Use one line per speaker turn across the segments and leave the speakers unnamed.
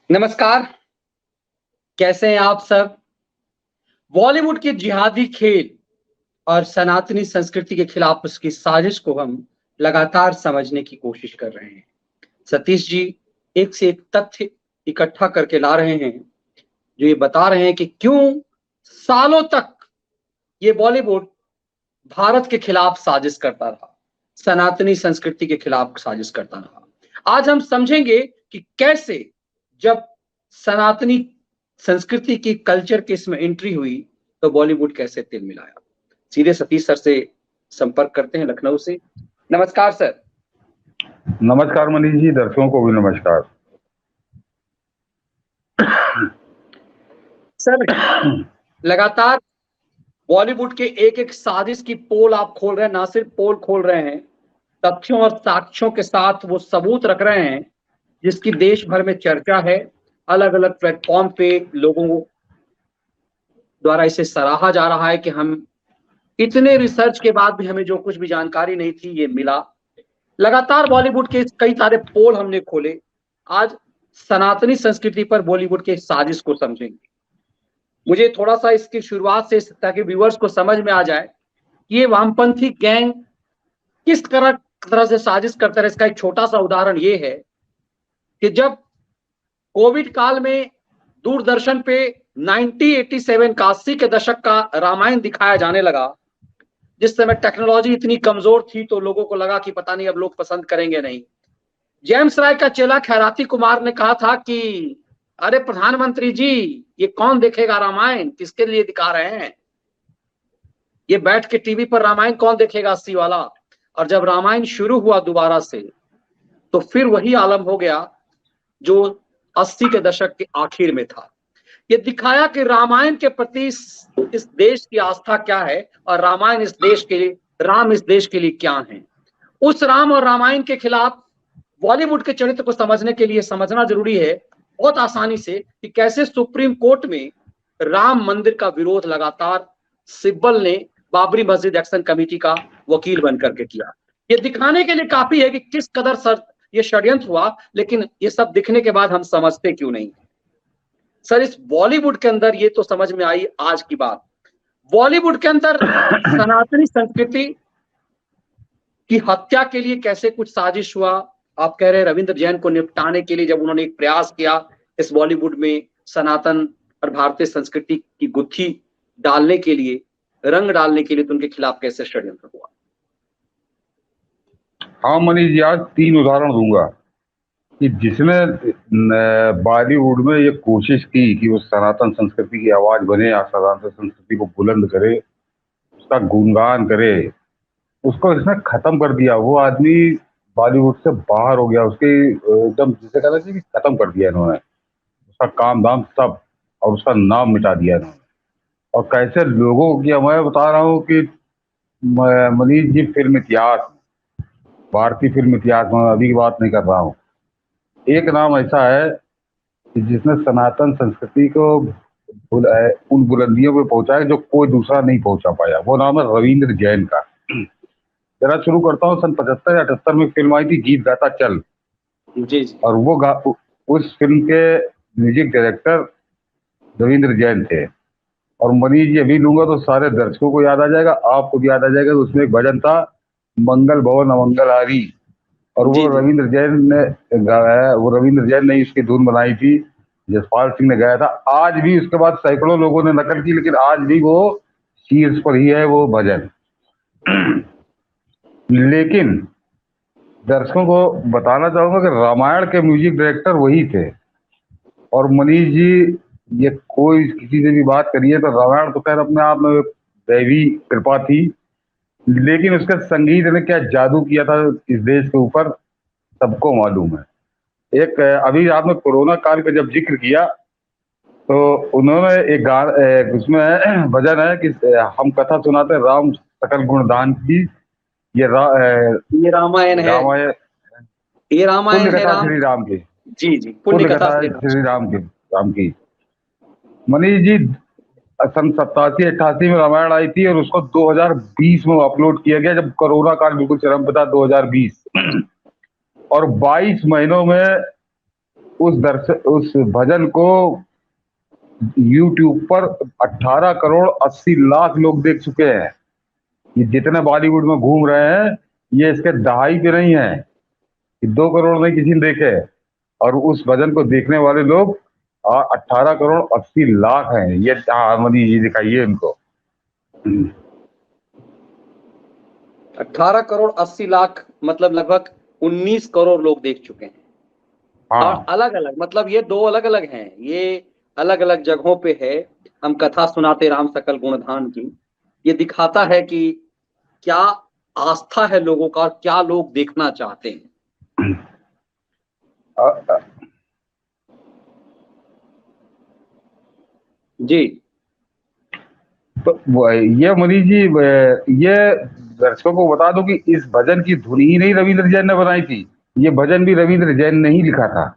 नमस्कार। कैसे हैं आप सब? बॉलीवुड के जिहादी खेल और सनातनी संस्कृति के खिलाफ उसकी साजिश को हम लगातार समझने की कोशिश कर रहे हैं। सतीश जी एक से एक तथ्य इकट्ठा करके ला रहे हैं, जो ये बता रहे हैं कि क्यों सालों तक ये बॉलीवुड भारत के खिलाफ साजिश करता रहा, सनातनी संस्कृति के खिलाफ साजिश करता रहा। आज हम समझेंगे कि कैसे जब सनातनी संस्कृति की कल्चर की इसमें एंट्री हुई, तो बॉलीवुड कैसे तिल मिलाया। सीधे सतीश सर से संपर्क करते हैं लखनऊ से। नमस्कार सर।
नमस्कार मनीष जी, दर्शकों को भी नमस्कार।
सर लगातार बॉलीवुड के एक एक साजिश की पोल आप खोल रहे हैं, ना सिर्फ पोल खोल रहे हैं, तथ्यों और साक्ष्यों के साथ वो सबूत रख रहे हैं जिसकी देश भर में चर्चा है। अलग अलग प्लेटफॉर्म पे लोगों द्वारा इसे सराहा जा रहा है कि हम इतने रिसर्च के बाद भी हमें जो कुछ भी जानकारी नहीं थी ये मिला। लगातार बॉलीवुड के कई सारे पोल हमने खोले। आज सनातनी संस्कृति पर बॉलीवुड के साजिश को समझेंगे। मुझे थोड़ा सा इसकी शुरुआत से, ताकि व्यूअर्स को समझ में आ जाए कि ये वामपंथी गैंग किस तरह से साजिश करता है। इसका एक छोटा सा उदाहरण ये है कि जब कोविड काल में दूरदर्शन पे 1987 का 80 के दशक का रामायण दिखाया जाने लगा, जिस समय टेक्नोलॉजी इतनी कमजोर थी तो लोगों को लगा कि पता नहीं अब लोग पसंद करेंगे नहीं। जेम्स राय का चेला खैराती कुमार ने कहा था कि अरे प्रधानमंत्री जी, ये कौन देखेगा रामायण, किसके लिए दिखा रहे हैं, ये बैठ के टीवी पर रामायण कौन देखेगा 80 वाला। और जब रामायण शुरू हुआ दोबारा से, तो फिर वही आलम हो गया जो 80 के दशक के आखिर में था। ये दिखाया कि रामायण के प्रति इस देश की आस्था क्या है और रामायण इस देश के लिए, राम इस देश के लिए क्या है। उस राम और रामायण के खिलाफ बॉलीवुड के चरित्र को समझने के लिए समझना जरूरी है बहुत आसानी से कि कैसे सुप्रीम कोर्ट में राम मंदिर का विरोध लगातार सिब्बल ने बाबरी मस्जिद एक्शन कमेटी का वकील बनकर के किया। ये दिखाने के लिए काफी है कि किस कदर सर ये षड्यंत्र हुआ, लेकिन ये सब दिखने के बाद हम समझते क्यों नहीं। सर इस बॉलीवुड के अंदर ये तो समझ में आई आज की बात, बॉलीवुड के अंदर सनातनी संस्कृति की हत्या के लिए कैसे कुछ साजिश हुआ। आप कह रहे हैं रविंद्र जैन को निपटाने के लिए जब उन्होंने एक प्रयास किया इस बॉलीवुड में सनातन और भारतीय संस्कृति की गुत्थी डालने के लिए, रंग डालने के लिए, तो उनके खिलाफ कैसे षड्यंत्र हुआ।
हाँ मनीष जी, आज 3 उदाहरण दूंगा कि जिसने बॉलीवुड में ये कोशिश की कि वो सनातन संस्कृति की आवाज बने या सनातन संस्कृति को बुलंद करे, उसका गुणगान करे, उसको इसने खत्म कर दिया। वो आदमी बॉलीवुड से बाहर हो गया, उसके एकदम जिसे कहना चाहिए कि खत्म कर दिया इन्होंने, उसका काम धाम सब, और उसका नाम मिटा दिया इन्होंने। और कैसे लोगों की, मैं बता रहा हूँ कि मनीष जी, फिल्म इतिहास, भारतीय फिल्म इतिहास में अभी की बात नहीं कर रहा हूँ, एक नाम ऐसा है कि जिसने सनातन संस्कृति को उन बुलंदियों पे पहुंचा है जो कोई दूसरा नहीं पहुंचा पाया। वो नाम है रविंद्र जैन का। जरा शुरू करता हूँ, सन 75 या 78 में फिल्म आई थी गीत गाता चल
जी।
और उस फिल्म के म्यूजिक डायरेक्टर रविंद्र जैन थे। और मनीष जी अभी लूंगा तो सारे दर्शकों को याद आ जाएगा, आपको भी याद आ जाएगा। तो उसमें एक भजन था, मंगल भवन अमंगल हारी, और वो रविंद्र जैन ने गाया है। वो रविंद्र जैन ने इसकी धुन बनाई थी, जसपाल सिंह ने गाया था। आज भी उसके बाद सैकड़ों लोगों ने नकल की, लेकिन आज भी वो शीर्ष पर ही है वो भजन। लेकिन दर्शकों को बताना चाहूंगा कि रामायण के म्यूजिक डायरेक्टर वही थे। और मनीष जी, ये कोई किसी से भी बात करिए तो रामायण तो खैर अपने आप में दैवी कृपा थी, लेकिन उसके संगीत ने क्या जादू किया था इस देश के ऊपर, सबको मालूम है। एक अभी आपने कोरोना काल का जब जिक्र किया तो उन्होंने एक उसमें भजन है कि हम कथा सुनाते राम सकल गुणदान की। ये
रामायण है, ये रामायण है
श्री राम की।
जी पुण्य कथा
श्री राम की। मनीष जी, सन 87-88 में रामायण आई थी और उसको 2020 में अपलोड किया गया, जब कोरोना काल बिल्कुल चरम पे था, 2020। और 22 महीनों में उस भजन को यूट्यूब पर 18 करोड़ 80 लाख लोग देख चुके हैं। ये जितने बॉलीवुड में घूम रहे हैं, ये इसके दहाई पे नहीं है कि 2 करोड़ नहीं किसी ने देखे। और उस भजन को देखने वाले लोग 18 करोड़ 80 लाख हैं। ये मोदी जी दिखाइए इनको।
18 करोड़ 80 लाख मतलब लगभग 19 करोड़ लोग देख चुके हैं। और
हाँ,
अलग अलग, मतलब ये दो अलग अलग हैं, ये अलग अलग जगहों पे है। हम कथा सुनाते राम सकल गुणधान की, ये दिखाता है कि क्या आस्था है लोगों का, क्या लोग देखना चाहते हैं। जी।
तो ये मनीष जी, ये दर्शकों को बता दो कि इस भजन की धुन ही नहीं रविंद्र जैन ने बनाई थी। ये भजन भी रविंद्र जैन ने ही लिखा था,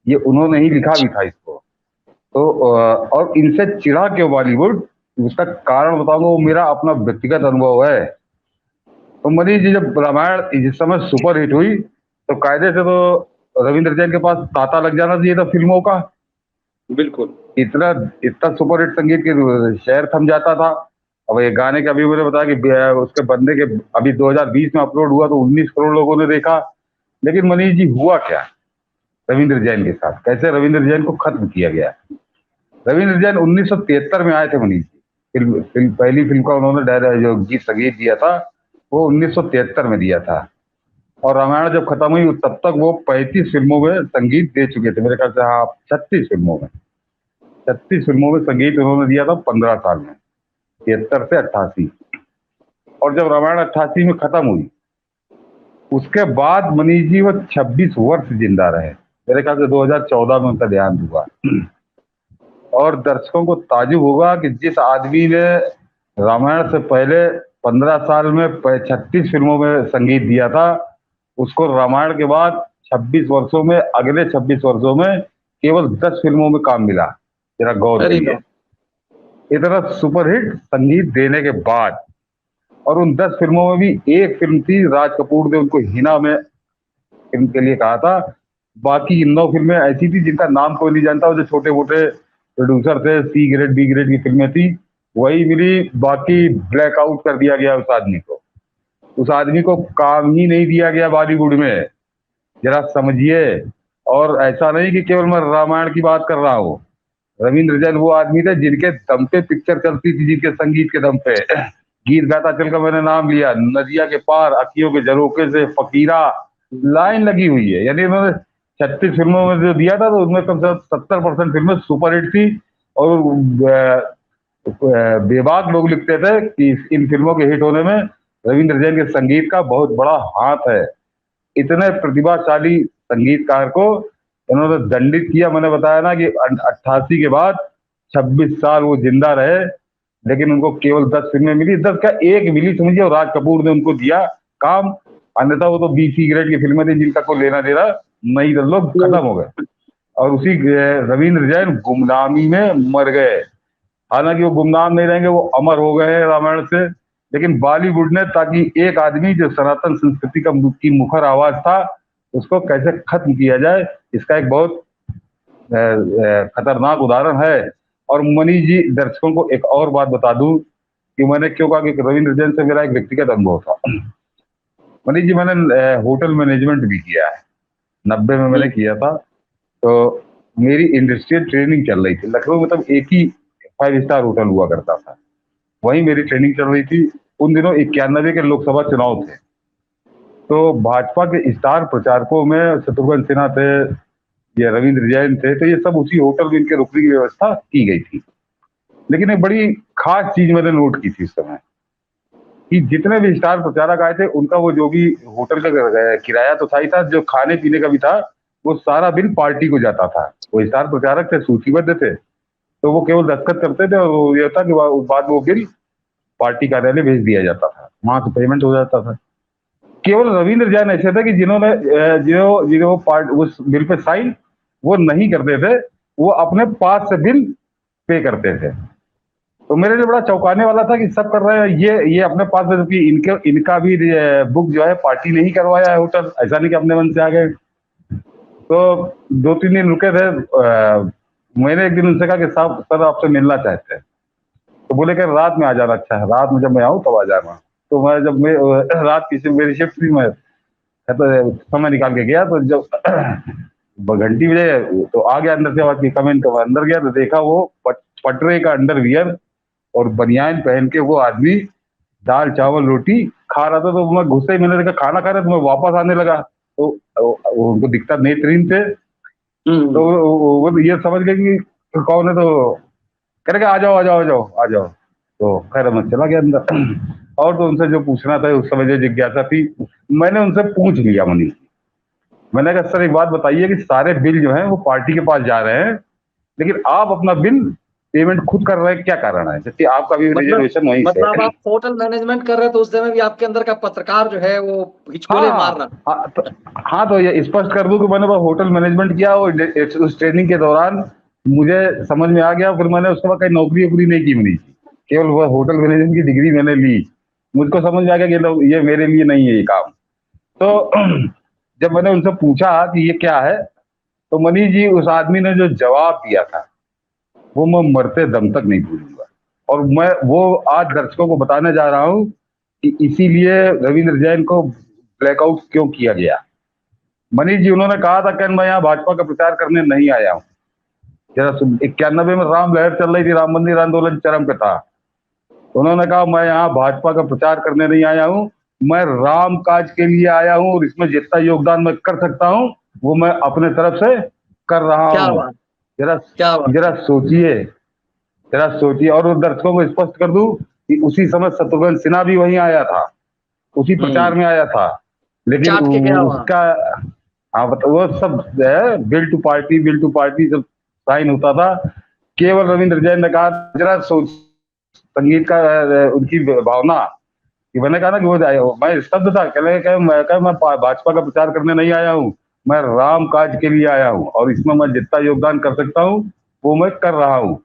ये उन्होंने ही लिखा भी था इसको। तो और इनसे चिढ़ा क्यों बॉलीवुड, उसका कारण बताऊंगा, वो मेरा अपना व्यक्तिगत अनुभव है। तो मनीष जी, जब रामायण जिस समय सुपर हिट हुई, तो कायदे से तो रविंद्र जैन के पास तांता लग जाना चाहिए था फिल्मों का।
बिल्कुल।
इतना इतना सुपर हिट संगीत के शहर थम जाता था। अब ये गाने के अभी मैंने बताया कि उसके बंदे के अभी 2020 में अपलोड हुआ तो 19 करोड़ लोगों ने देखा। लेकिन मनीष जी, हुआ क्या रविंद्र जैन के साथ, कैसे रविंद्र जैन को खत्म किया गया? रविंद्र जैन 1973 में आए थे मनीष जी। पहली फिल्म का उन्होंने जो गीत संगीत दिया था, वो 1973 में दिया था। और रामायण जब खत्म हुई तब तक वो 35 फिल्मों में संगीत दे चुके थे मेरे ख्याल से। हाँ, 36 फिल्मों में संगीत उन्होंने दिया था 15 साल में, 73 से 88। और जब रामायण 88 में खत्म हुई, उसके बाद मनीष जी वो 26 वर्ष जिंदा रहे। मेरे ख्याल से 2014 में उनका देहांत हुआ। और दर्शकों को ताजुब होगा कि जिस आदमी ने रामायण से पहले 15 साल में 36 फिल्मों में संगीत दिया था, उसको रामायण के बाद 26 वर्षों में, अगले 26 वर्षों में केवल 10 फिल्मों में काम मिला। जरा गौर
अरे
करिए, इतना सुपरहिट संगीत देने के बाद। और उन 10 फिल्मों में भी एक फिल्म थी, राज कपूर ने उनको हिना में फिल्म के लिए कहा था। बाकी 9 फिल्में ऐसी थी जिनका नाम कोई नहीं जानता। वो जो छोटे मोटे प्रोड्यूसर थे, सी ग्रेड बी ग्रेड की फिल्में थी, वही मिली। बाकी ब्लैकआउट कर दिया गया उस आदमी को। उस आदमी को काम ही नहीं दिया गया बॉलीवुड में, जरा समझिए। और ऐसा नहीं कि केवल मैं रामायण की बात कर रहा हूँ। रविंद्र जैन वो आदमी थे जिनके दम पे पिक्चर चलती थी, जिनके संगीत के दम पे। गीत गाता चलकर मैंने नाम लिया, नदिया के पार, अखियों के झरोके से, फकीरा, लाइन लगी हुई है। यानी उन्होंने 36 फिल्मों में जो दिया था, तो उसमें कम से कम 70% फिल्में सुपरहिट थी। और बेबाक लोग लिखते थे कि इन फिल्मों के हिट होने में रविंद्र जैन के संगीत का बहुत बड़ा हाथ है। इतने प्रतिभाशाली संगीतकार को इन्होंने दंडित किया। मैंने बताया ना कि 88 के बाद 26 साल वो जिंदा रहे, लेकिन उनको केवल 10 फिल्में मिली। 10 का एक मिली समझिए, और राज कपूर ने उनको दिया काम। अन्यथा वो तो बीसी ग्रेड की फिल्में थी जिनका कोई लेना देना नहीं था, लोग खत्म हो गए। और उसी रविंद्र जैन गुमनामी में मर गए। हालांकि वो गुमनाम नहीं रहेंगे, वो अमर हो गए हैं रामायण से। लेकिन बॉलीवुड ने, ताकि एक आदमी जो सनातन संस्कृति की मुखर आवाज था, उसको कैसे खत्म किया जाए, इसका एक बहुत खतरनाक उदाहरण है। और मनीष जी, दर्शकों को एक और बात बता दूं कि मैंने क्यों कहा कि रविंद्र जैन से मेरा एक व्यक्तिगत अनुभव था। मनीष जी, मैंने होटल मैनेजमेंट भी किया है, 90 में मैंने किया था। तो मेरी इंडस्ट्रियल ट्रेनिंग चल रही थी लखनऊ में। तब एक ही 5 स्टार होटल हुआ करता था, वहीं मेरी ट्रेनिंग चल रही थी। उन दिनों 91 के लोकसभा चुनाव थे। तो भाजपा के स्टार प्रचारकों में शत्रुघ्न सिन्हा थे, ये रविंद्र जैन थे। तो ये सब उसी होटल में इनके रुकने की व्यवस्था की गई थी। लेकिन एक बड़ी खास चीज मैंने नोट की थी उस समय, कि जितने भी स्टार प्रचारक आए थे, उनका वो जो भी होटल का किराया तो था ही था, जो खाने पीने का भी था, वो सारा बिल पार्टी को जाता था। वो स्टार प्रचारक थे, सूचीबद्ध थे, तो वो केवल दस्तखत करते थे, और ये था कि बाद में वो बिल पार्टी कार्यालय भेज दिया जाता था, वहां से पेमेंट हो जाता था। केवल रविंद्र जैन ऐसे थे कि जिन्होंने उस बिल पे साइन वो नहीं करते थे, वो अपने पास से बिल पे करते थे। तो मेरे लिए बड़ा चौंकाने वाला था कि सब कर रहे हैं, ये अपने पास से, कि इनका भी बुक जो है पार्टी नहीं करवाया है होटल, ऐसा नहीं कि अपने मन से आ गए। तो 2-3 दिन रुके थे। मैंने एक दिन उनसे कहा कि साहब सर आपसे मिलना चाहते हैं। तो बोले कि रात में आ जाना। अच्छा है, रात में जब मैं आऊँ तब आ जाना। तो मैं जब मैं रात की मेरी शिफ्ट थी, मैं तो समय निकाल के गया। तो जब घंटी बजे तो आ गया अंदर से आवाज की कम इन। तो अंदर गया तो देखा वो पटरे का अंडरवियर और बनियान पहन के वो आदमी दाल चावल रोटी खा रहा था। तो मैं गुस्से ही, मैंने देखा खाना खा रहा है तो मैं वापस आने लगा। तो उनको दिखता नेत्रहीन थे। तो वो ये समझ गए कि कौन है। तो करेगा आ जाओ आ जाओ आ जाओ आ जाओ। तो खैर मैं चला गया अंदर। और तो उनसे जो पूछना था उस समय जो जिज्ञासा थी मैंने उनसे पूछ लिया। मनीष, मैंने कहा सर एक बात बताइए कि सारे बिल जो है वो पार्टी के पास जा रहे हैं, लेकिन आप अपना बिल पेमेंट खुद कर रहे हैं, क्या कारण है? जबकि आपका भी रिजर्वेशन वहीं से
मतलब आप होटल मैनेजमेंट कर रहे थे उस समय भी आपके अंदर का पत्रकार जो है वो हिचकोले मार रहा।
हाँ, तो ये स्पष्ट कर दूं कि मैंने वो होटल मैनेजमेंट किया और उस ट्रेनिंग के दौरान मुझे समझ में आ गया। फिर मैंने उसके बाद कहीं नौकरी वोकरी नहीं की मैंने, केवल वो होटल मैनेजमेंट की डिग्री मैंने ली। मुझको समझ में आ गया कि ये मेरे लिए नहीं है ये काम। तो जब मैंने उनसे पूछा कि ये क्या है, तो मनीष जी उस आदमी ने जो जवाब दिया था वो मैं मरते दम तक नहीं भूलूंगा। और मैं वो आज दर्शकों को बताने जा रहा हूँ कि इसीलिए रविंद्र जैन को ब्लैकआउट क्यों किया गया। मनीष जी उन्होंने कहा था कि मैं यहाँ भाजपा का प्रचार करने नहीं आया हूँ। जरा 91 में राम लहर चल रही थी, राम मंदिर आंदोलन चरम पे था। उन्होंने कहा मैं यहाँ भाजपा का प्रचार करने नहीं आया हूँ, मैं राम काज के लिए आया हूँ और इसमें जितना योगदान मैं कर सकता हूँ वो मैं अपने तरफ से कर रहा
क्या
हूँ।
बात,
जरा
क्या बात।
जरा सोचिए, जरा सोचिए। और दर्शकों को स्पष्ट कर दूं कि उसी समय शत्रुघ्न सिन्हा भी वहीं आया था, उसी प्रचार में आया था। लेकिन
चाट के गया वहां।
उसका हाँ वो सब बिल टू पार्टी जब साइन होता था, केवल रविंद्र जैन ने कहा जरा सोच संगीत का उनकी भावना कि मैंने कहा ना कि वो मैं शब्द था मैं भाजपा का प्रचार करने नहीं आया हूँ, मैं राम काज के लिए आया हूँ और इसमें मैं जितना योगदान कर सकता हूँ वो मैं कर रहा हूँ।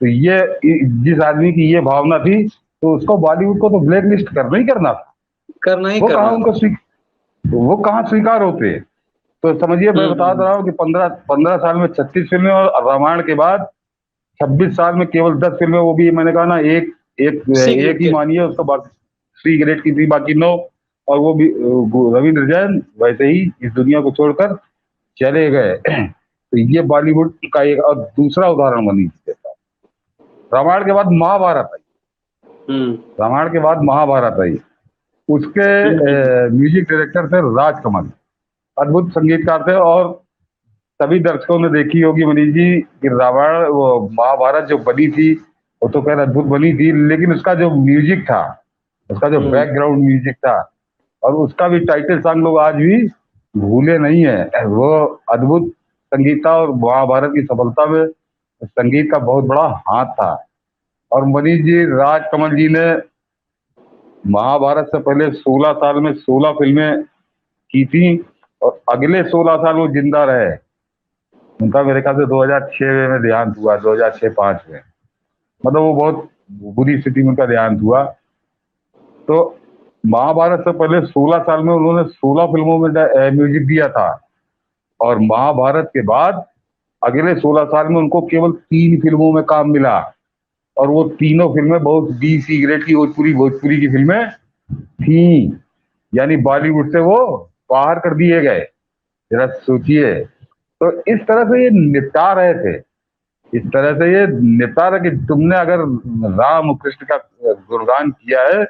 तो ये जिस आदमी की ये भावना थी तो उसको बॉलीवुड को तो ब्लैक लिस्ट करना ही करना था।
करना ही
वो कहाँ
करना।
उनको वो कहाँ स्वीकार होते। तो समझिए मैं बता रहा हूँ कि 15 साल में 36 फिल्में और रामायण के बाद 26 साल में केवल 10 फिल्में, वो भी मैंने कहा ना एक एक
सी
एक
ग्रेड
ही
के।
मानिए उसको, बाकी सी ग्रेड की थी बाकी 9। और वो भी रविंद्र जैन वैसे ही इस दुनिया को छोड़कर चले गए। तो ये बॉलीवुड का एक और दूसरा उदाहरण बनी देता। रामायण के बाद महाभारत आई, रामायण के बाद महाभारत आई। उसके म्यूजिक डायरेक्टर थे राजकमल, अद्भुत संगीतकार थे। और सभी दर्शकों ने देखी होगी मनीष जी कि रामायण वो महाभारत जो बनी थी वो तो खैर अद्भुत बनी थी, लेकिन उसका जो म्यूजिक था, उसका जो बैकग्राउंड म्यूजिक था और उसका भी टाइटल सॉन्ग लोग आज भी भूले नहीं है। वो अद्भुत संगीत था और महाभारत की सफलता में संगीत का बहुत बड़ा हाथ था। और मनीष जी राजकमल जी ने महाभारत से पहले 16 साल में 16 फिल्में की थी और अगले 16 साल वो जिंदा रहे। उनका मेरे ख्याल से 2006 में देहांत हुआ, 2006-05 में। मतलब वो बहुत बुरी स्थिति में उनका देहांत हुआ। तो महाभारत से पहले 16 साल में उन्होंने 16 फिल्मों में म्यूजिक दिया था और महाभारत के बाद अगले 16 साल में उनको केवल 3 फिल्मों में काम मिला और वो तीनों फिल्में बहुत बी सी ग्रेड की भोजपुरी की फिल्में थी। यानी बॉलीवुड से वो बाहर कर दिए गए। जरा सोचिए। तो इस तरह से ये निपटा रहे थे, इस तरह से ये निपटा रहे कि तुमने अगर राम कृष्ण का गुणगान किया है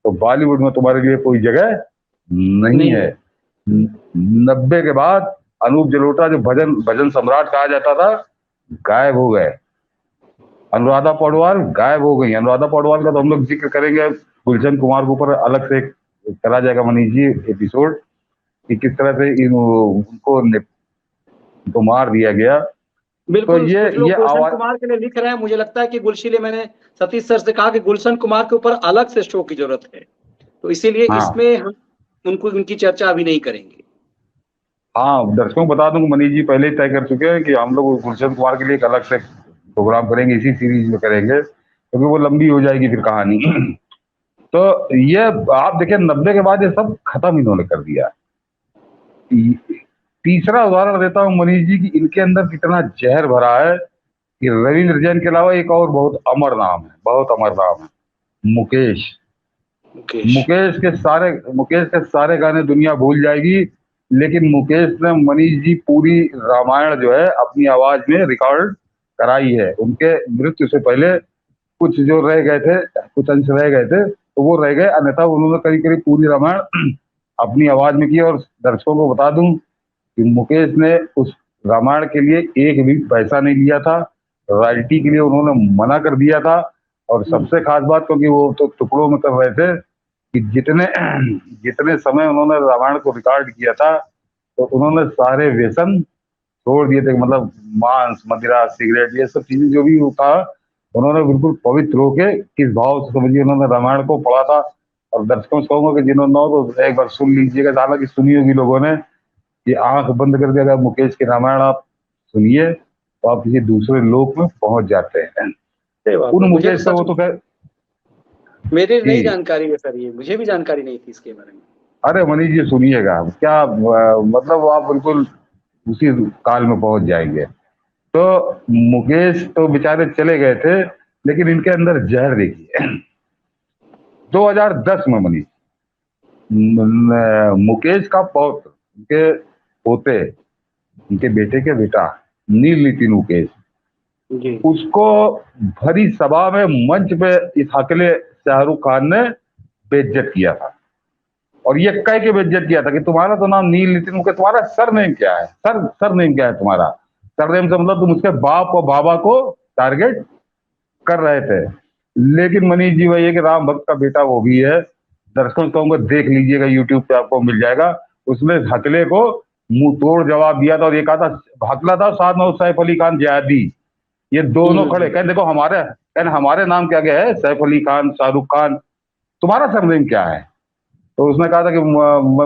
तो बॉलीवुड में तुम्हारे लिए कोई जगह नहीं है। 90 के बाद अनूप जलोटा जो भजन भजन सम्राट कहा जाता था गायब हो गए। अनुराधा पौडवाल गायब हो गई। अनुराधा पौडवाल का तो हम लोग जिक्र करेंगे, गुलशन कुमार के ऊपर अलग से करा जाएगा मनीष जी एपिसोड कि किस तरह से उनको मार दिया गया। तो
बिल्कुल, कुछ लोग
ये
गुलशन
आवाज
कुमार के लिए लिख रहे हैं। मुझे लगता है कि गुलशीले, मैंने सतीश सर से कहा कि गुलशन कुमार के ऊपर अलग से शो की जरूरत है, तो इसीलिए
हाँ
इसमें हम उनकी चर्चा अभी नहीं करेंगे।
हाँ, दर्शकों को बता दूं मनीष जी पहले ही तय कर चुके हैं कि हम लोग गुलशन कुमार के लिए एक अलग से प्रोग्राम करेंगे, इसी सीरीज में करेंगे क्योंकि वो लंबी हो जाएगी फिर कहानी। तो ये आप देखिए 90 के बाद ये सब खत्म इन्होंने कर दिया। तीसरा उदाहरण देता हूँ मनीष जी की इनके अंदर कितना जहर भरा है कि रविंद्र जैन के अलावा एक और बहुत अमर नाम है, बहुत अमर नाम है, मुकेश।
मुकेश।
मुकेश के सारे गाने दुनिया भूल जाएगी, लेकिन मुकेश ने मनीष जी पूरी रामायण जो है अपनी आवाज में रिकॉर्ड कराई है। उनके मृत्यु से पहले कुछ जो रह गए थे, कुछ अंश रह गए थे तो वो रह गए, अन्यथा उन्होंने करीब करीब पूरी रामायण अपनी आवाज में की। और दर्शकों को बता दूं कि मुकेश ने उस रामायण के लिए एक भी पैसा नहीं लिया था, रॉयल्टी के लिए उन्होंने मना कर दिया था। और सबसे खास बात, क्योंकि वो तो टुकड़ों में कर रहे थे, कि जितने जितने समय उन्होंने रामायण को रिकॉर्ड किया था तो उन्होंने सारे व्यसन छोड़ दिए थे, मतलब मांस, मदिरा, सिगरेट, ये सब चीजें जो भी था उन्होंने बिल्कुल पवित्र होके किस भाव से समझिए उन्होंने रामायण को पढ़ा था। और दर्शकों से कहूंगा कि जिन्होंने ना हो तो एक बार सुन लीजिएगा, हालांकि सुनी होगी लोगों ने, कि आंख बंद करके अगर मुकेश की रामायण आप सुनिए तो आप किसी दूसरे लोक में पहुंच जाते हैं।
सही बात
उन
है, मुझे तो
मुकेश का वो
सच
तो खैर
मेरी नई
जी।
जानकारी है सर, ये मुझे भी जानकारी नहीं थी इसके बारे में।
अरे मनीष जी सुनिएगा, क्या मतलब आप बिल्कुल उसी काल में पहुंच जाएंगे। तो मुकेश तो बेचारे चले गए थे, लेकिन इनके अंदर जहर देखिए। 2010 में मनीष, मुकेश का पौत्र, उनके पोते, उनके बेटे के बेटा नील नितिन मुकेश,
जी।
उसको भरी सभा में मंच पे इस हकले शाहरुख खान ने बेइज्जत किया था। और ये कह के बेइज्जत किया था कि तुम्हारा तो नाम नील नितिन मुकेश, तुम्हारा सरनेम क्या है, सरनेम क्या है तुम्हारा। सरनेम से मतलब तुम उसके बाप और बाबा को टारगेट कर रहे थे। लेकिन मनीष जी वही है कि राम भक्त का बेटा वो भी है। दर्शकों को कहूंगा देख लीजिएगा, यूट्यूब पे आपको मिल जाएगा। उसने हकले को मुंह तोड़ जवाब दिया था, और ये कहा था, हकला था साथ में सैफ अली खान जयादी, ये दोनों खड़े कहें देखो हमारे नाम क्या क्या है, सैफ अली खान, शाहरुख खान, तुम्हारा सरनेम क्या है। तो उसने कहा था कि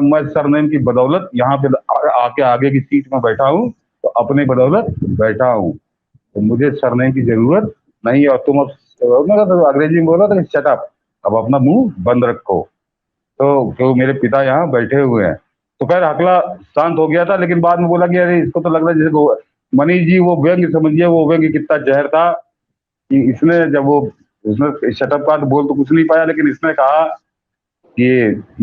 मैं सरनेम की बदौलत यहाँ पे आके आगे की सीट में बैठा हूँ, तो अपने बदौलत बैठा हूँ, तो मुझे सरनेम की जरूरत नहीं है। और तुम अब तो अंग्रेजी में बोला था कि शट अप, अब अपना मुंह बंद रखो। तो मेरे पिता यहाँ बैठे हुए हैं। तो खैर हकला शांत हो गया था, लेकिन बाद में बोला कि अरे इसको तो लग रहा है जैसे मनीष जी वो व्यंग्य समझिए, वो व्यंग्य कितना जहर था कि इसने जब वो उसने शटअप का तो बोल तो कुछ नहीं पाया, लेकिन इसने कहा कि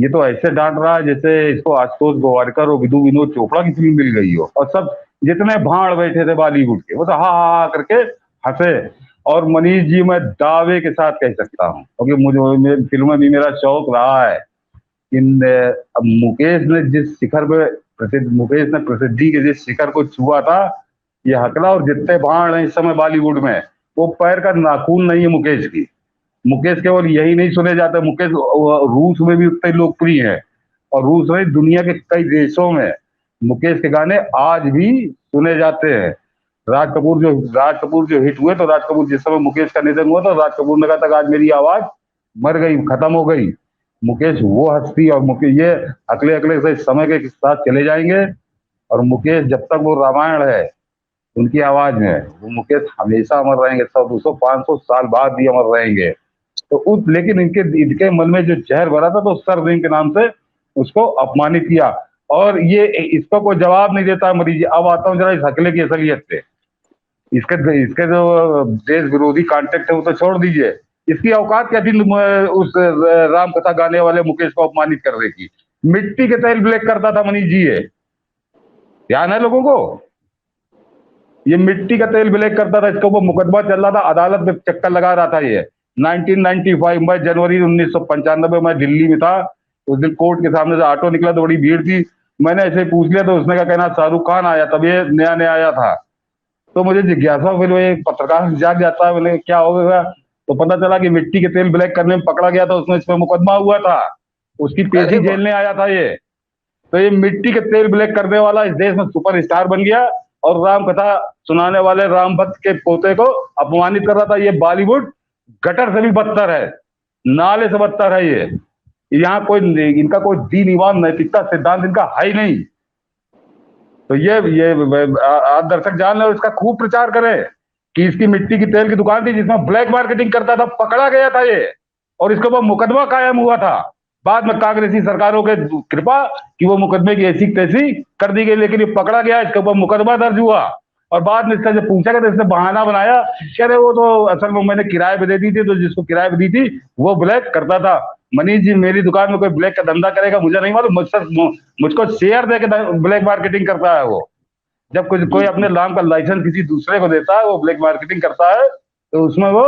ये तो ऐसे डांट रहा है जैसे इसको आशुतोष गोवारिकर और विधु विनोद चोपड़ा की फिल्म मिल गई हो। और सब जितने भाड़ बैठे थे बॉलीवुड के वो तो हा हा करके हंसे। और मनीष जी मैं दावे के साथ कह सकता हूँ, क्योंकि मुझे फिल्म में भी मेरा शौक रहा है, इन मुकेश ने जिस शिखर पे मुकेश ने प्रसिद्धि के जिस शिखर को छुआ था, ये हकला और जितने भाड़ हैं इस समय बॉलीवुड में, वो पैर का नाखून नहीं है मुकेश की। मुकेश केवल यही नहीं सुने जाते, मुकेश रूस में भी उतने लोकप्रिय है, और रूस में दुनिया के कई देशों में मुकेश के गाने आज भी सुने जाते हैं। राज कपूर जो हिट हुए, तो राज कपूर जिस समय मुकेश का निधन हुआ तो राज कपूर ने कहा था कि आज मेरी आवाज मर गई, खत्म हो गई। मुकेश वो हस्ती, और मुकेश ये अगले अगले से समय के साथ चले जाएंगे। और मुकेश जब तक वो रामायण है उनकी आवाज में, वो मुकेश हमेशा अमर रहेंगे, 100, 200, 500 साल बाद भी अमर रहेंगे। तो उस लेकिन इनके इनके मन में जो जहर भरा था, तो सरनेम के नाम से उसको अपमानित किया। और ये इसको कोई जवाब नहीं देता मरीज। अब आता हूँ जरा इस हकले की असलियत पे। इसके इसके जो देश विरोधी कॉन्टेक्ट है वो तो छोड़ दीजिए, इसकी औकात क्या थी उस राम कथा गाने वाले मुकेश को अपमानित करने की। मिट्टी के तेल ब्लैक करता था मनीष जी, ये ध्यान है लोगों को। ये मिट्टी का तेल ब्लैक करता था, इसके ऊपर मुकदमा चल रहा था, अदालत में चक्कर लगा रहा था। ये 1995 में जनवरी 1995 में दिल्ली में था। उस दिन कोर्ट के सामने से ऑटो निकला तो बड़ी भीड़ थी। मैंने ऐसे पूछ लिया तो उसने क्या कहना, शाहरुख खान आया, तब ये नया नया आया था। तो मुझे जिज्ञासा, फिर वो एक पत्रकार जाग जाता है, मैंने क्या हो गया, तो पता चला कि मिट्टी के तेल ब्लैक करने में पकड़ा गया था, उसमें इस पर मुकदमा हुआ था, उसकी
अरे
पेशी
वाह।
झेलने आया था ये। तो ये मिट्टी के तेल ब्लैक करने वाला इस देश में सुपरस्टार बन गया, और राम कथा सुनाने वाले राम भक्त के पोते को अपमानित कर रहा था। ये बॉलीवुड गटर से भी बदतर है, नाले से बदतर है ये। यहाँ कोई इनका कोई दीन ईमान नैतिकता सिद्धांत इनका है ही नहीं। तो ये आप दर्शक जान ले, इसका खूब प्रचार करें कि इसकी मिट्टी की तेल की दुकान थी जिसमें ब्लैक मार्केटिंग करता था, पकड़ा गया था ये, और इसके ऊपर मुकदमा कायम हुआ था। बाद में कांग्रेसी सरकारों के कृपा कि वो मुकदमे की ऐसी तैसी कर दी गई, लेकिन ये पकड़ा गया, इसके ऊपर मुकदमा दर्ज हुआ। और बाद में इसका जब पूछा गया तो इसने बहाना बनाया कि अरे वो तो असल में मैंने किराए पे दे दी थी, तो जिसको किराए पे दी थी वो ब्लैक करता था। मनीष जी, मेरी दुकान में कोई ब्लैक का धंधा करेगा मुझे नहीं मालूम, मुझको शेयर दे के ब्लैक मार्केटिंग करता है वो। जब कुछ कोई अपने नाम का लाइसेंस किसी दूसरे को देता है, वो ब्लैक मार्केटिंग करता है, तो उसमें वो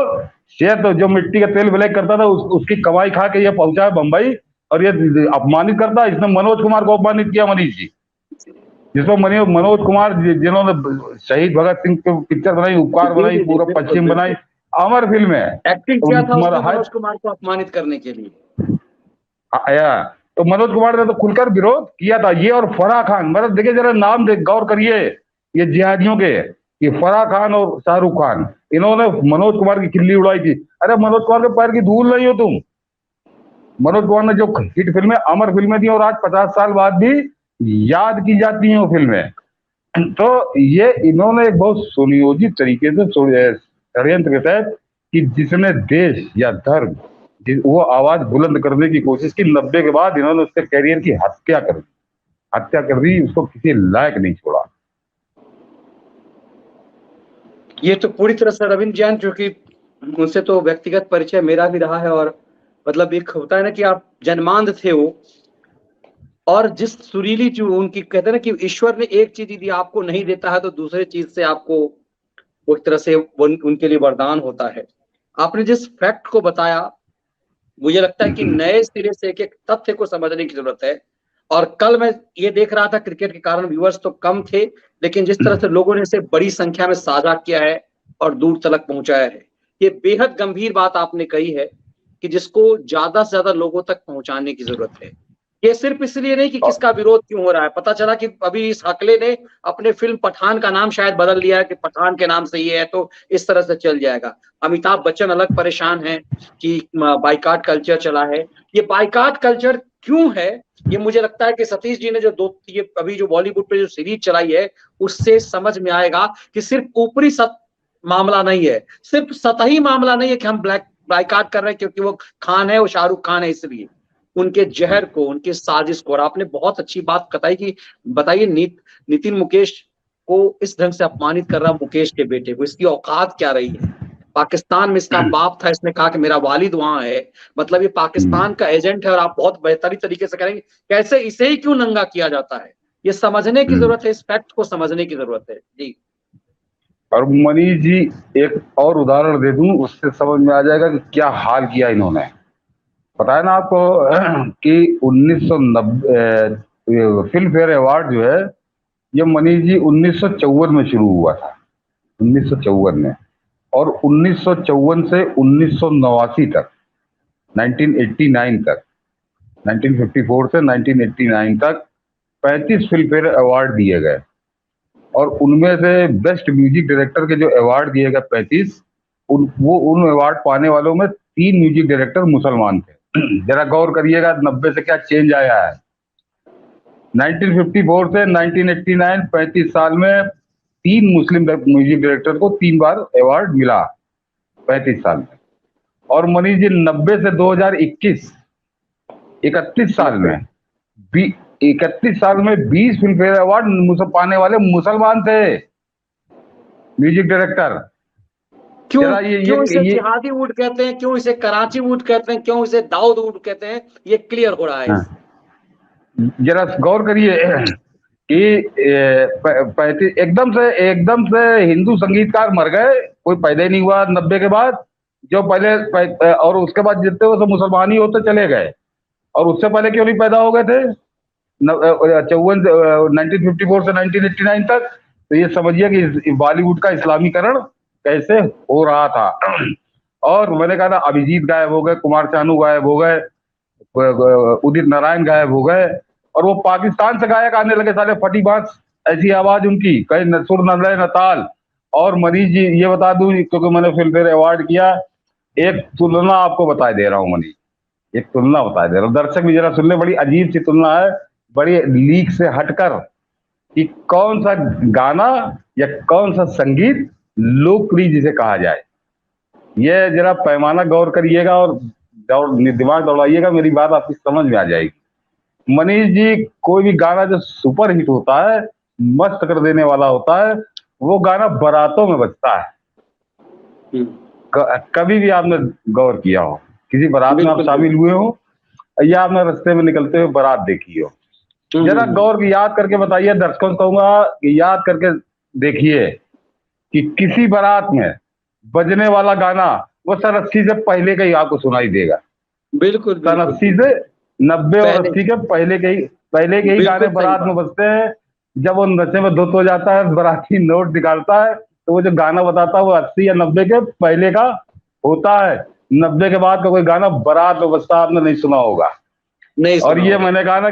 शेयर, तो जो मिट्टी का तेल ब्लैक करता था उसकी कमाई खा के ये पहुंचा है बंबई, और ये अपमानित करता है। इसने मनोज कुमार को अपमानित किया, मनीष जी, जिसमें मनोज कुमार जिन्होंने शहीद भगत सिंह की पिक्चर बनाई, उपकार
जी
बनाई,
जी जी,
पूरब
बिल्कुल
पश्चिम बनाई,
बिल्कुल।
अमर फिल्म है।
एक्टिंग
तो
किया था उसने मनोज कुमार को अपमानित करने के लिए।
आया, तो मनोज कुमार ने तो खुलकर विरोध किया था। ये और फराह खान, मतलब देखिए जरा नाम गौर करिए ये जिहादियों के, ये फराह खान और शाहरुख खान, इन्होंने मनोज कुमार की खिल्ली उड़ाई थी। अरे मनोज कुमार के पैर की धूल नहीं हो तुम। मनोज कुमार ने जो हिट फिल्में, अमर फिल्में दी, और आज 50 साल बाद भी याद की जाती हैं वो फिल्में। तो ये इन्होंने एक बहुत सुनियोजित तरीके से षड्यंत्र के तहत, कि जिसने देश या धर्म, वो आवाज बुलंद करने की कोशिश की, 90 के बाद इन्होंने उसके कैरियर की हत्या कर दी, हत्या कर दी, उसको किसी लायक नहीं छोड़ा।
ये तो पूरी तरह से रविंद्र जैन, जो कि उनसे तो व्यक्तिगत परिचय मेरा भी रहा है, और मतलब एक होता है ना कि आप जन्मांध थे वो, और जिस सुरीली जो उनकी कहते हैं ना कि ईश्वर ने एक चीज यदि आपको नहीं देता है तो दूसरे चीज से आपको वो एक तरह से उनके लिए वरदान होता है। आपने जिस फैक्ट को बताया, मुझे लगता है कि नए सिरे से एक एक तथ्य को समझने की जरूरत है। और कल मैं ये देख रहा था, क्रिकेट के कारण व्यूअर्स तो कम थे, लेकिन जिस तरह से लोगों ने इसे बड़ी संख्या में साझा किया है और दूर तक पहुंचाया है, ये बेहद गंभीर बात आपने कही है कि जिसको ज्यादा से ज्यादा लोगों तक पहुंचाने की जरूरत है। ये सिर्फ इसलिए नहीं कि किसका विरोध क्यों हो रहा है। पता चला कि अभी इस हकले ने अपने फिल्म पठान का नाम शायद बदल दिया है कि पठान के नाम से ये है, तो इस तरह से चल जाएगा। अमिताभ बच्चन अलग परेशान है कि बाइकाट कल्चर चला है। ये बाइकाट कल्चर क्यों है, ये मुझे लगता है कि सतीश जी ने जो ये अभी जो बॉलीवुड पे जो सीरीज चलाई है, उससे समझ में आएगा कि सिर्फ ऊपरी मामला नहीं है, सिर्फ सतही मामला नहीं है कि हम बाइकाट कर रहे हैं क्योंकि वो खान है, वो शाहरुख खान है, इसलिए उनके जहर को, उनकी साजिश को। और आपने बहुत अच्छी बात बताई कि बताइए नितिन मुकेश को इस ढंग से अपमानित कर रहा, मुकेश के बेटे को, इसकी औकात क्या रही है। पाकिस्तान में इसका बाप था, इसने कहा कि मेरा वालिद वहां है, मतलब ये पाकिस्तान का एजेंट है। और आप बहुत बेहतरीन तरीके से करेंगे कैसे इसे ही क्यों नंगा किया जाता है, ये समझने की जरूरत है, इस फैक्ट को समझने की जरूरत है जी।
और मनीष जी, एक और उदाहरण दे दूं, उससे समझ में आ जाएगा कि क्या हाल किया इन्होंने। पता है ना आपको कि 1990 फिल्म फेयर अवार्ड जो है, ये मनीष जी 1954 में शुरू हुआ था, 1954 में। और 1954 से 1989 तक, 1989 तक, 1954 से 1989 तक 35 फिल्म फेयर अवार्ड दिए गए। और उनमें से बेस्ट म्यूजिक डायरेक्टर के जो अवार्ड दिए गए 35, उन अवार्ड पाने वालों में 3 म्यूजिक डायरेक्टर मुसलमान थे। जरा गौर करिएगा 90 से क्या चेंज आया है। 1954 से 1989, 35 साल में 3 मुस्लिम म्यूजिक डायरेक्टर को 3 बार अवार्ड मिला, 35 साल में। और मनीष जी 90 से 2021, 31 साल में 31 साल में 20 फिल्म फेयर अवार्ड पाने वाले मुसलमान थे म्यूजिक डायरेक्टर।
क्यों क्यों इसे जिहादी वुड कहते हैं, क्यों इसे कराची वुड कहते हैं, क्यों इसे दाऊद वुड कहते हैं, ये क्लियर हो रहा है।
जरा गौर करिए कि एकदम से हिंदू संगीतकार मर गए, कोई पैदा ही नहीं हुआ 90 के बाद। जो पहले और उसके बाद जितने वो सब मुसलमान ही होते चले गए। और उससे पहले क्यों नहीं पैदा हो गए थे 1954 से 1989 तक। तो ये समझिए कि बॉलीवुड का इस्लामीकरण कैसे हो रहा था। और मैंने कहा था अभिजीत गायब हो गए, कुमार चानू गायब हो गए, उदित नारायण गायब हो गए, और वो पाकिस्तान से गायक आने लगे, साले फटी बांस ऐसी आवाज उनकी, कहीं न सुर न लय न ताल। और मनीष जी ये बता दूं, क्योंकि मैंने फिल्म फेयर अवार्ड किया, एक तुलना आपको बता दे रहा हूँ मनीष, एक तुलना बता दे रहा हूँ, दर्शक भी जरा सुन ले। बड़ी अजीब सी तुलना है, बड़ी लीक से हटकर, कि कौन सा गाना या कौन सा संगीत लोकप्रिय जिसे कहा जाए। ये जरा पैमाना गौर करिएगा और दिमाग दौड़ाइएगा, मेरी बात आपकी समझ में आ जाएगी। मनीष जी, कोई भी गाना जो सुपर हिट होता है, मस्त कर देने वाला होता है, वो गाना बारातों में बजता है। कभी भी आपने गौर किया हो, किसी बारात में आप शामिल हुए हो या आपने रास्ते में निकलते हुए बारात देखी हो, जरा गौर की याद करके बताइए, दर्शकों को कहूंगा कि याद करके देखिए कि किसी बारात में बजने वाला गाना वो सन 80 से पहले का ही आपको सुनाई देगा।
बिल्कुल
सन 80 से 90 और 80 के पहले के ही गाने बारात में बजते हैं। जब वो नशे में धुत हो जाता है, बाराती नोट निकालता है, तो वो जो गाना बताता है वो 80 या 90 के पहले का होता है। 90 के बाद का कोई गाना बारात में बजता आपने नहीं सुना होगा।
नहीं सुना।
और ये मैंने कहा ना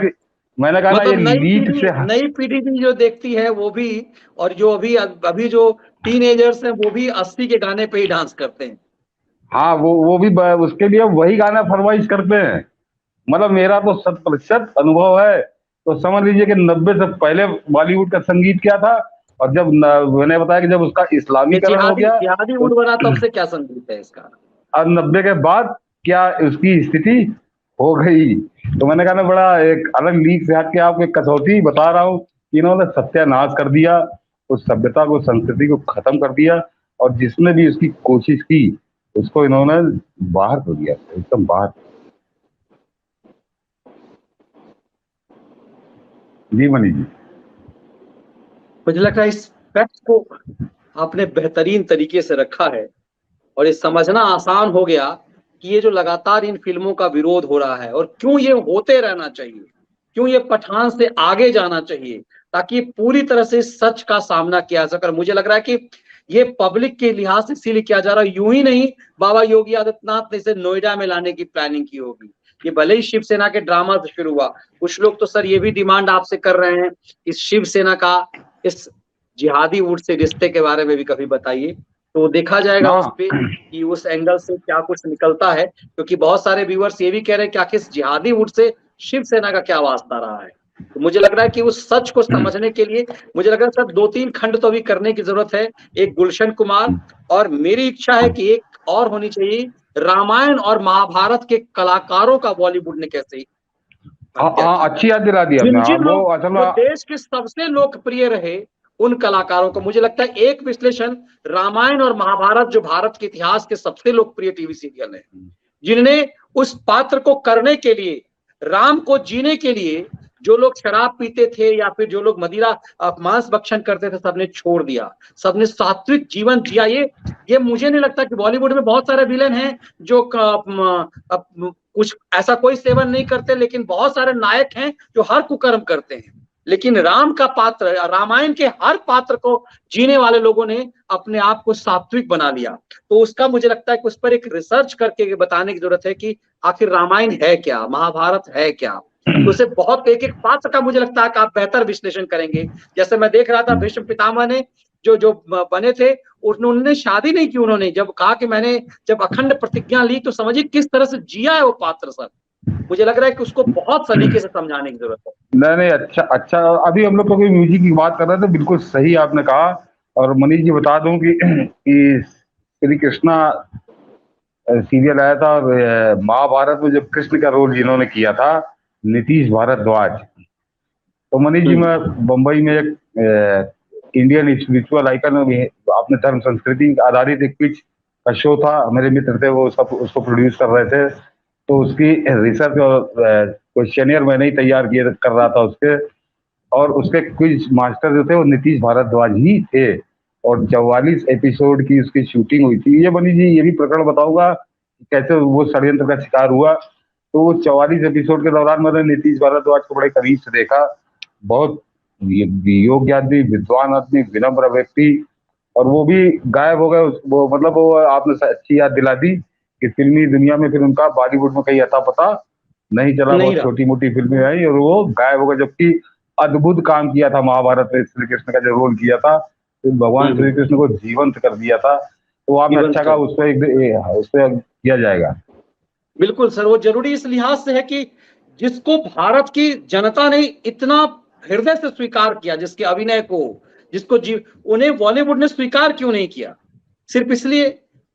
मतलब
ये लीक से
नई पीढ़ी भी जो देखती है वो भी, और जो अभी जो टीनेजर्स हैं वो भी 80 के गाने पे ही डांस करते हैं।
हाँ, वो भी उसके लिए वही गाना फरमाइश करते हैं। मतलब मेरा तो 100% अनुभव है। तो समझ लीजिए कि 90 से पहले बॉलीवुड का संगीत क्या था, और जब मैंने बताया कि जब उसका इस्लामीकरण हो गया,
जिहादी उड़ बना, तब से क्या संगीत है इसका,
और 90 के बाद क्या उसकी स्थिति हो गई। तो मैंने कहा ना, बड़ा एक अलग लीक से हट के आपको एक कसौटी बता रहा हूँ कि इन्होंने सत्यानाश कर दिया, उस सभ्यता को, संस्कृति को खत्म कर दिया, और जिसने भी उसकी कोशिश की उसको इन्होंने बाहर कर दिया, एकदम बाहर। जी मनीष जी,
मुझे लगता है इस फैक्ट को आपने बेहतरीन तरीके से रखा है, और ये समझना आसान हो गया कि ये जो लगातार इन फिल्मों का विरोध हो रहा है और क्यों ये होते रहना चाहिए, क्यों ये पठान से आगे जाना चाहिए, ताकि पूरी तरह से सच का सामना किया जा सके। और मुझे लग रहा है कि ये पब्लिक के लिहाज से इसीलिए किया जा रहा है, यूं ही नहीं बाबा योगी आदित्यनाथ ने इसे नोएडा में लाने की प्लानिंग की होगी। ये भले ही शिवसेना के ड्रामा से शुरू हुआ, कुछ लोग तो सर ये भी डिमांड आपसे कर रहे हैं इस शिवसेना का इस जिहादी वुड से रिश्ते के बारे में भी कभी बताइए, तो देखा जाएगा उस पे कि उस एंगल से क्या कुछ निकलता है। क्योंकि बहुत सारे व्यूअर्स ये भी कह रहे हैं कि आखिर जिहादी वुड से शिवसेना का क्या वास्ता रहा है। तो मुझे लग रहा है कि उस सच को समझने के लिए मुझे लग रहा है सर 2-3 खंड तो अभी करने की जरूरत है। एक गुलशन कुमार, और मेरी इच्छा है कि एक और होनी चाहिए रामायण और महाभारत के कलाकारों का बॉलीवुड ने कैसे
अच्छी याद दिला दी आपने। वो असल में
देश के सबसे लोकप्रिय रहे उन कलाकारों को, मुझे लगता है एक विश्लेषण, रामायण और महाभारत जो भारत के इतिहास के सबसे लोकप्रिय टीवी सीरियल है, जिन्हें उस पात्र को करने के लिए, राम को जीने के लिए जो लोग शराब पीते थे या फिर जो लोग मदिरा मांस भक्षण करते थे, सबने छोड़ दिया, सबने सात्विक जीवन जिया। ये मुझे नहीं लगता कि बॉलीवुड में बहुत सारे विलेन हैं जो कुछ ऐसा कोई सेवन नहीं करते, लेकिन बहुत सारे नायक हैं जो हर कुकर्म करते हैं। लेकिन राम का पात्र, रामायण के हर पात्र को जीने वाले लोगों ने अपने आप को सात्विक बना लिया। तो उसका मुझे लगता है कि उस पर एक रिसर्च करके बताने की जरूरत है कि आखिर रामायण है क्या, महाभारत है क्या। तो उसे बहुत एक पात्र का मुझे लगता है कि आप बेहतर विश्लेषण करेंगे। जैसे मैं देख रहा था भीष्म पितामह ने जो बने थे, उन्होंने शादी नहीं की, उन्होंने जब कहा कि मैंने जब अखंड प्रतिज्ञा ली, तो समझिए किस तरह से जिया है वो पात्र सर। मुझे लग रहा है कि उसको बहुत सलीके से समझाने की जरूरत है।
नहीं, अच्छा। अभी हम लोग तो कोई म्यूजिक की बात कर रहे थे, बिल्कुल सही आपने कहा। और मनीष जी बता दूं कि श्री कृष्णा सीरियल आया था, और महाभारत में जब कृष्ण का रोल जिन्होंने किया था, नीतीश भारद्वाज। तो मनीष जी, मैं बम्बई में एक इंडियन स्पिरिचुअल आइकन, अपने धर्म संस्कृति आधारित एक क्विज का शो था, मेरे मित्र थे वो सब उसको प्रोड्यूस कर रहे थे। तो उसकी रिसर्च और क्वेश्चनियर मैंने ही तैयार कर रहा था उसके, और उसके क्विज मास्टर जो थे वो नीतीश भारद्वाज ही थे। और 44 एपिसोड की उसकी शूटिंग हुई थी। ये मनीष जी, ये भी प्रकरण बताऊंगा कैसे वो षड्यंत्र का शिकार हुआ। तो वो 44 एपिसोड के दौरान मैंने नीतीश भारद्वाज को बड़े करीब से देखा। बहुत योग्य आदमी, विद्वान आदमी, विनम्र व्यक्ति, और वो भी गायब हो गए। वो मतलब वो आपने अच्छी याद दिला दी कि फिल्मी दुनिया में फिर उनका बॉलीवुड में कहीं अता पता नहीं चला। बहुत छोटी मोटी फिल्में आई और वो गायब हो गए, जबकि अद्भुत काम किया था महाभारत में श्री कृष्ण का जो रोल किया था, तो भगवान श्री कृष्ण को जीवंत कर दिया था। तो आपने अच्छा कहा, उस पर किया जाएगा।
बिल्कुल सर, वो जरूरी इस लिहाज से है कि जिसको भारत की जनता ने इतना हृदय से स्वीकार किया, जिसके अभिनय को, जिसको उन्हें बॉलीवुड ने स्वीकार क्यों नहीं किया? सिर्फ इसलिए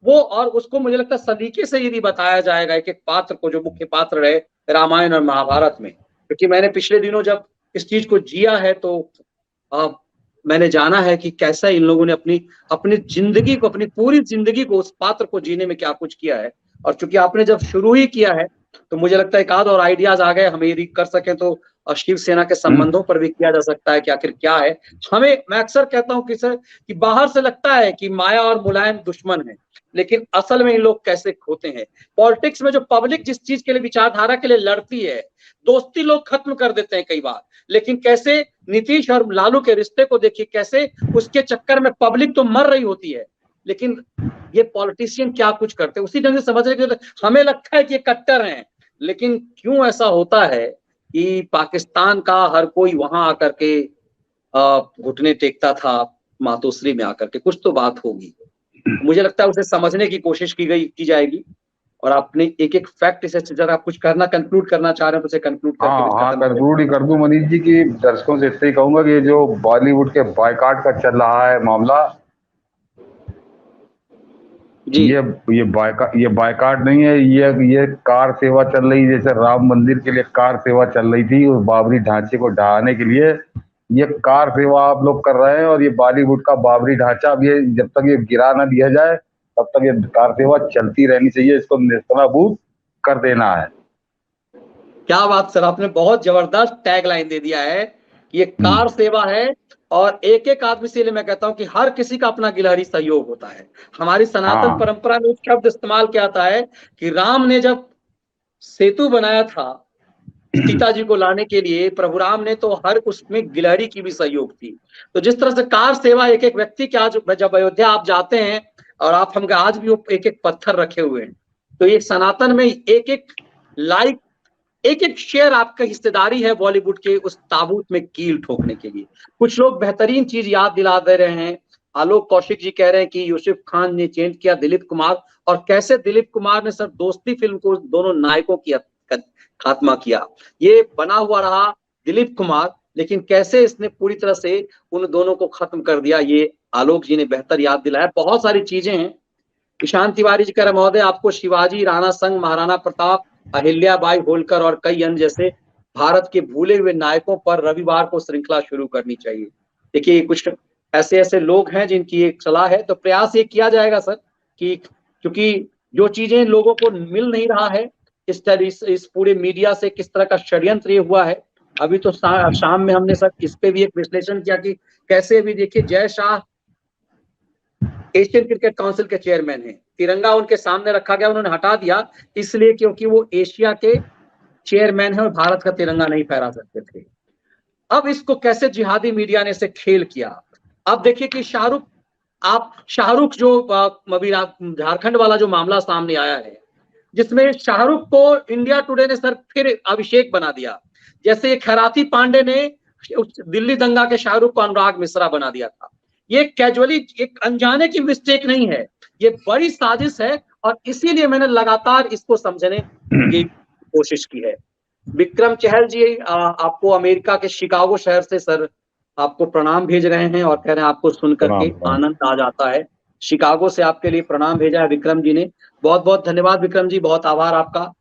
वो, और उसको मुझे लगता है सलीके से यदि बताया जाएगा एक एक पात्र को, जो मुख्य पात्र रहे रामायण और महाभारत में, क्योंकि मैंने पिछले दिनों जब इस चीज को जिया है तो मैंने जाना है कि कैसा इन लोगों ने अपनी अपनी जिंदगी को, अपनी पूरी जिंदगी को उस पात्र को जीने में क्या कुछ किया है। और चूंकि आपने जब शुरू ही किया है तो मुझे लगता है एक आध और आइडियाज आ गए, हम यदि कर सकें तो शिवसेना के संबंधों पर भी किया जा सकता है कि आखिर क्या है। हमें, मैं अक्सर कहता हूं कि सर, कि बाहर से लगता है कि माया और मुलायम दुश्मन है, लेकिन असल में इन लोग कैसे होते हैं। पॉलिटिक्स में जो पब्लिक जिस चीज के लिए, विचारधारा के लिए लड़ती है, दोस्ती लोग खत्म कर देते हैं कई बार, लेकिन कैसे नीतीश और लालू के रिश्ते को देखिए, कैसे उसके चक्कर में पब्लिक तो मर रही होती है, लेकिन ये पॉलिटिशियन क्या कुछ करते हैं उसी ढंग से समझ रहे कि हमें लगता है कि ये कट्टर हैं, लेकिन क्यों ऐसा होता है कि पाकिस्तान का हर कोई वहां आकर के घुटने टेकता था मातोश्री में आकर के, कुछ तो बात होगी। मुझे लगता है उसे समझने की कोशिश की जाएगी। और आपने एक एक फैक्ट इसे, अगर आप कुछ करना, कंक्लूड करना चाह रहे हैं तो उसे कंक्लूड करके
हाँ,
खत्म
कंक्लूड ही कर दूं मनीष जी की दर्शकों से इतना ही कहूंगा कि ये जो बॉलीवुड के बायकॉट का चल रहा है मामला,
जी।
ये बायकॉट नहीं है, ये कार सेवा चल रही, जैसे राम मंदिर के लिए कार सेवा चल रही थी और बाबरी ढांचे को ढहाने के लिए ये कार सेवा आप लोग कर रहे हैं। और ये बॉलीवुड का बाबरी ढांचा, अब ये जब तक ये गिरा ना दिया जाए तब तक ये कार सेवा चलती रहनी चाहिए, इसको नेस्तनाबूद कर देना है।
क्या बात सर, आपने बहुत जबरदस्त टैग लाइन दे दिया है कि ये कार सेवा है, और एक एक आदमी से मैं कहता हूं कि हर किसी का अपना गिलहरी सहयोग होता है। हमारी सनातन
हाँ,
परंपरा में एक शब्द इस्तेमाल किया जाता है कि राम ने जब सेतु बनाया था सीता जी को लाने के लिए, प्रभु राम ने, तो हर उसमें गिलहरी की भी सहयोग थी। तो जिस तरह से कार सेवा एक एक व्यक्ति के, आज जब अयोध्या आप जाते हैं और आप, हम आज भी वो एक एक पत्थर रखे हुए हैं, तो ये सनातन में एक एक लाइक, एक एक शेयर आपका हिस्सेदारी है बॉलीवुड के उस ताबूत में कील ठोकने के लिए। कुछ लोग बेहतरीन चीज याद दिला दे रहे हैं। आलोक कौशिक जी कह रहे हैं कि यूसुफ खान ने चेंज किया दिलीप कुमार, और कैसे दिलीप कुमार ने सर दोस्ती फिल्म को दोनों नायकों की खात्मा किया। ये बना हुआ रहा दिलीप कुमार, लेकिन कैसे इसने पूरी तरह से उन दोनों को खत्म कर दिया, ये आलोक जी ने बेहतर याद दिलाया। बहुत सारी चीजें हैं। ईशान तिवारी जी कह रहे महोदय, आपको शिवाजी, राणा संग, महाराणा प्रताप, अहिल्याबाई होलकर और कई अन्य जैसे भारत के भूले हुए नायकों पर रविवार को श्रृंखला शुरू करनी चाहिए। देखिए कुछ ऐसे ऐसे लोग हैं जिनकी एक सलाह है, तो प्रयास ये किया जाएगा सर कि, क्योंकि जो चीजें लोगों को मिल नहीं रहा है, इस पूरे मीडिया से किस तरह का षड्यंत्र ये हुआ है। अभी तो शाम में हमने सर इस पे भी एक विश्लेषण किया कि कैसे भी, देखिए Jay Shah Asian cricket council के चेयरमैन हैं, तिरंगा उनके सामने रखा गया, उन्होंने हटा दिया इसलिए क्योंकि वो एशिया के चेयरमैन है और भारत का तिरंगा नहीं फहरा सकते थे। अब इसको कैसे जिहादी मीडिया ने इसे खेल किया। अब देखिए कि शाहरुख जो झारखंड वाला जो मामला सामने आया है, जिसमें शाहरुख को इंडिया टुडे ने सर फिर अभिषेक बना दिया, जैसे खैराती पांडे ने दिल्ली दंगा के शाहरुख को अनुराग मिश्रा बना दिया था। ये कैजुअली एक अनजाने की मिस्टेक नहीं है, ये बड़ी साजिश है, और इसीलिए मैंने लगातार इसको समझने की कोशिश की है। विक्रम चहल जी आपको अमेरिका के शिकागो शहर से सर आपको प्रणाम भेज रहे हैं और कह रहे हैं आपको सुनकर के आनंद आ जाता है। शिकागो से आपके लिए प्रणाम भेजा है विक्रम जी ने, बहुत बहुत धन्यवाद विक्रम जी, बहुत आभार आपका।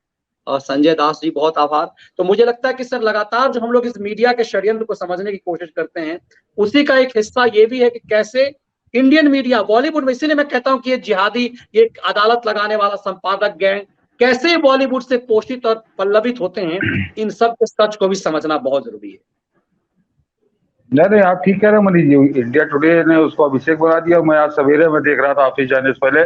और संजय दास जी बहुत आभार। तो मुझे लगता है कि सर लगातार जो हम लोग इस मीडिया के षड्यंत्र को समझने की कोशिश करते हैं, उसी का एक हिस्सा ये भी है कि कैसे इंडियन मीडिया बॉलीवुड में, इसीलिए मैं कहता हूं कि ये जिहादी, ये अदालत लगाने वाला संपादक गैंग कैसे बॉलीवुड से पोषित और पल्लवित होते हैं, इन सब के सच को भी समझना बहुत जरूरी है।
नहीं, आप ठीक कह रहे हैं मनीष जी, इंडिया टुडे ने उसको अभिषेक बना दिया। मैं आज सवेरे में देख रहा था ऑफिस जाने से पहले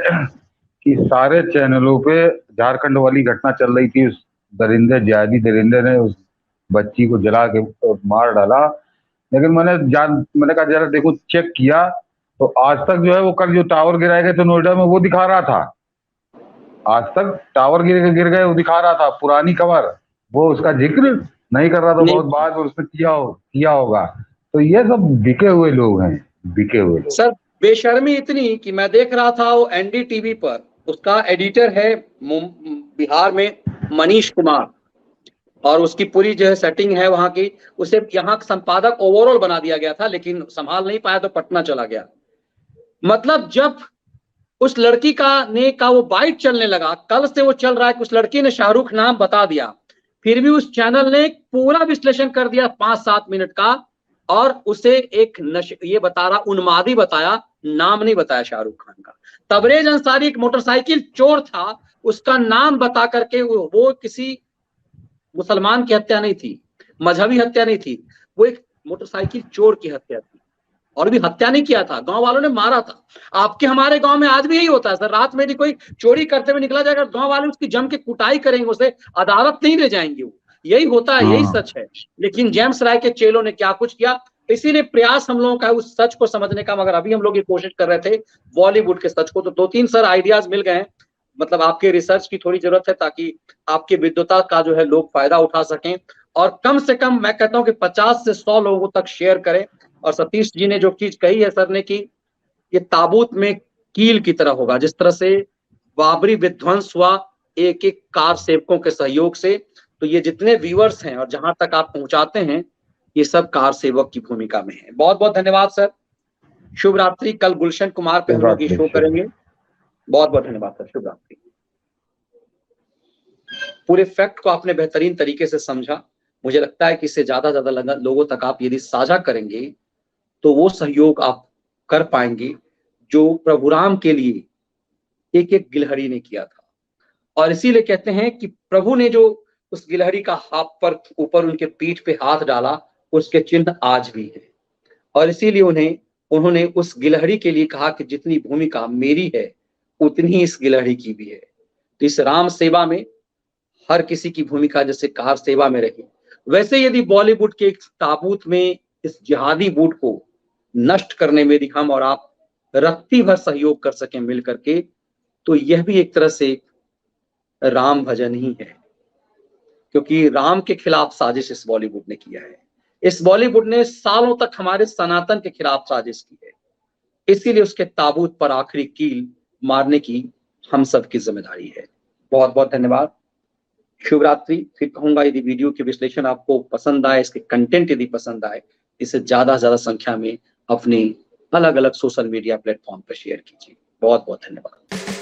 कि सारे चैनलों पे झारखंड वाली घटना चल रही थी, उस जिहादी दरिंदे ने उस बच्ची को जला के मार डाला। लेकिन मैंने कहा जरा देखो, चेक किया तो आज तक जो है वो कल जो टावर गिराए गए थे नोएडा में वो दिखा रहा था, आज तक टावर गिर गए वो दिखा रहा था, पुरानी खबर, वो उसका जिक्र नहीं कर रहा था। बहुत बाद में उसने किया होगा। तो ये सब बिके हुए लोग हैं, बिके हुए लोग।
सर बेशर्मी इतनी कि मैं देख रहा था वो एनडीटीवी पर, उसका एडिटर है बिहार में मनीष कुमार, और उसकी पूरी जो है सेटिंग है वहां की, उसे यहाँ संपादक ओवरऑल बना दिया गया था, लेकिन संभाल नहीं पाया तो पटना चला गया। मतलब जब उस लड़की का वो बाइट चलने लगा, कल से वो चल रहा है कि उस लड़की ने शाहरुख नाम बता दिया, फिर भी उस चैनल ने पूरा विश्लेषण कर दिया 5-7 मिनट का, और उसे एक ये बता रहा, उन्मादी बताया, नाम नहीं बताया शाहरुख खान का। तबरेज अंसारी एक मोटरसाइकिल चोर था, उसका नाम बता करके वो किसी मुसलमान की हत्या नहीं थी, मजहबी हत्या नहीं थी, वो एक मोटरसाइकिल चोर की हत्या थी, और भी हत्या नहीं किया था, गांव वालों ने मारा था। आपके हमारे गांव में आज भी यही होता है सर, रात में भी कोई चोरी करते हुए निकला जाएगा, गांव वाले उसकी जम के कुटाई करेंगे, उसे अदालत नहीं ले जाएंगे, वो यही होता है, यही सच है। लेकिन जेम्स राय के चेलों ने क्या कुछ किया, इसीलिए प्रयास हम लोगों का उस सच को समझने का, मगर अभी हम लोग ये कोशिश कर रहे थे बॉलीवुड के सच को, तो 2-3 सर आइडियाज मिल गए, मतलब आपके रिसर्च की थोड़ी जरूरत है, ताकि आपकी विद्वता का जो है लोग फायदा उठा सकें, और कम से कम मैं कहता हूं कि 50 से 100 लोगों तक शेयर करें। और सतीश जी ने जो चीज कही है सर ने, कि ये ताबूत में कील की तरह होगा, जिस तरह से बाबरी विध्वंस हुआ एक एक कार सेवकों के सहयोग से, तो ये जितने व्यूअर्स हैं और जहां तक आप पहुंचाते हैं, ये सब कार सेवक की भूमिका में है। बहुत बहुत धन्यवाद सर, शुभ रात्रि। कल गुलशन कुमार पे हम लोग ये शो करेंगे। बहुत बहुत धन्यवाद सर, शुभ रात्रि। पूरे फैक्ट को आपने बेहतरीन तरीके से समझा, मुझे लगता है कि इससे ज्यादा लोगों तक आप यदि साझा करेंगे तो वो सहयोग आप कर पाएंगे जो प्रभु राम के लिए एक एक गिलहरी ने किया था। और इसीलिए कहते हैं कि प्रभु ने जो उस गिलहरी का हाथ पर ऊपर उनके पीठ पे हाथ डाला, उसके चिन्ह आज भी है। और इसीलिए उन्होंने उस गिलहरी के लिए कहा कि जितनी भूमिका मेरी है उतनी ही इस गिलहरी की भी है। तो इस राम सेवा में हर किसी की भूमिका जैसे कार सेवा में रही, वैसे यदि बॉलीवुड के एक ताबूत में इस जिहादी वोट को नष्ट करने में यदि हम और आप रत्ती भर सहयोग कर सकें मिल करके, तो यह भी एक तरह से राम भजन ही है, क्योंकि राम के खिलाफ साजिश इस बॉलीवुड ने किया है। इस बॉलीवुड ने सालों तक हमारे सनातन के खिलाफ साजिश की है, इसीलिए उसके ताबूत पर आखिरी कील मारने की हम सबकी जिम्मेदारी है। बहुत बहुत धन्यवाद, शुभ रात्रि। फिर कहूंगा, यदि वीडियो के विश्लेषण आपको पसंद आए, इसके कंटेंट यदि पसंद आए, इसे ज्यादा से ज्यादा संख्या में अपने अलग अलग सोशल मीडिया प्लेटफॉर्म पर शेयर कीजिए। बहुत बहुत धन्यवाद।